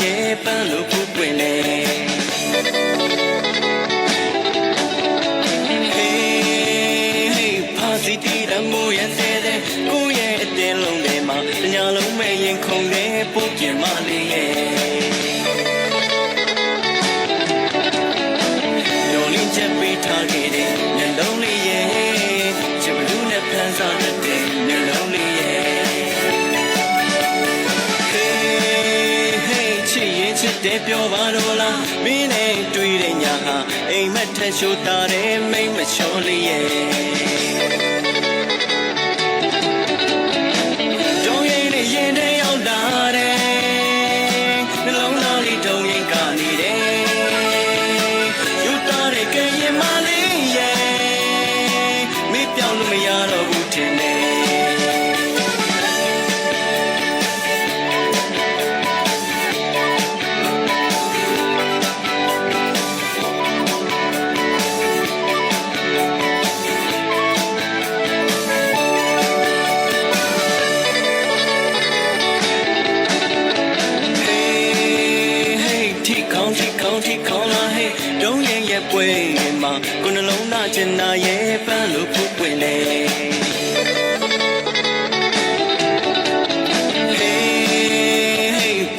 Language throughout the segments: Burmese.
ရဲ့ပန်းလို့ဖူးပွင့်နေစီတီရမိုးရဲ့တဲ့ကိုရဲ့အတင်းလုံးတွေမှာညလုံးမဲ့ရင်ခုန်တဲ့ပုတ်ပြင်းမလေးရဲ့တော်လင်းချက်ပေးထားခဲ့တဲ့ညလုံးလေးရဲ့ချစ်ဘလူးနဲ့ဖန်ဆားတဲ့ညလုံးလေးရဲ့ချစ်ရင်ချစ်တယ်ပြောပါတော့လားမင်းနဲ့တွေ့တဲ့ညဟာအိမ်မက်ထက်ရှိုးတာတဲ့မိတ်မချောလေးရဲ့ရင်ထဲရောက်လာတယ်နှလုံးသားလေးတုံရင်ကနေတယ်ယူတာတဲ့ကရင်မလေးရဲ့မေးပြောင်းလို့မရတော့ဘူးထင်တယ်ที่เขาลาให้ดงยังแย่ป่วยมาคนละလုံးနာကျင်နာရဲ့ပန်းလို့ဖူးပွင့်နေ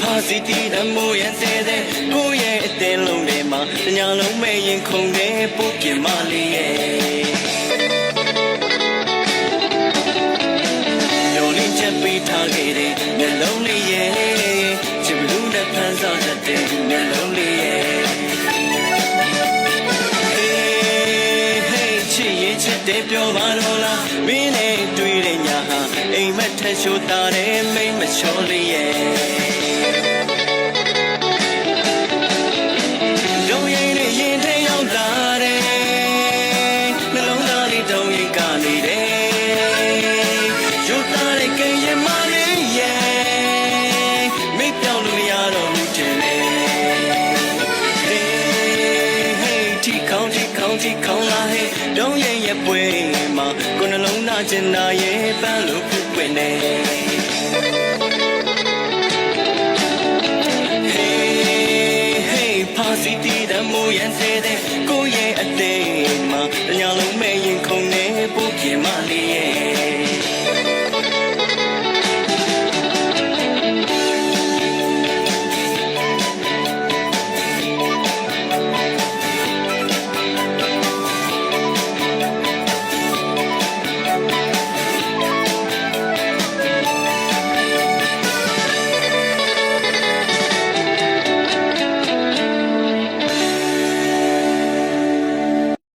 ဖာစီတီရမိုးရဲ့တဲ့ကိုရဲ့အတင်းလုံးတွေမှာညလုံးမဲ့ရင်ခုန်တဲ့ပုတ်ပြင်းမလေးရဲ့တော်လင်းချက်ပေးထားခဲ့တဲ့ညလုံးလေးရဲ့ချစ်ဘလူးနဲ့ဖန်ဆားတဲ့ညလုံးလေးရဲ့တဲ့ပြောပါတော့လားမင်းနဲ့တွေ့တဲ့ညဟာအိမ်မက်ထက်ရှိုးတာတဲ့မိတ်မချောလေးရဲ့ဒုံရင်နဲ့ရင်ထဲရောက်လာတယ်နှလုံးသားလေးတုံရင်ကနေတယ်ယူတာတဲ့ကရင်မလေးရဲ့မိတ်ပြောင်းလို့မရတော့ဘူးတင်လေที่เขาลาให้ดงยังแย่ป่วยมาคนละလုံးနာကျင်နာရဲ့ပန်းလို့ဖူးပွင့်နေ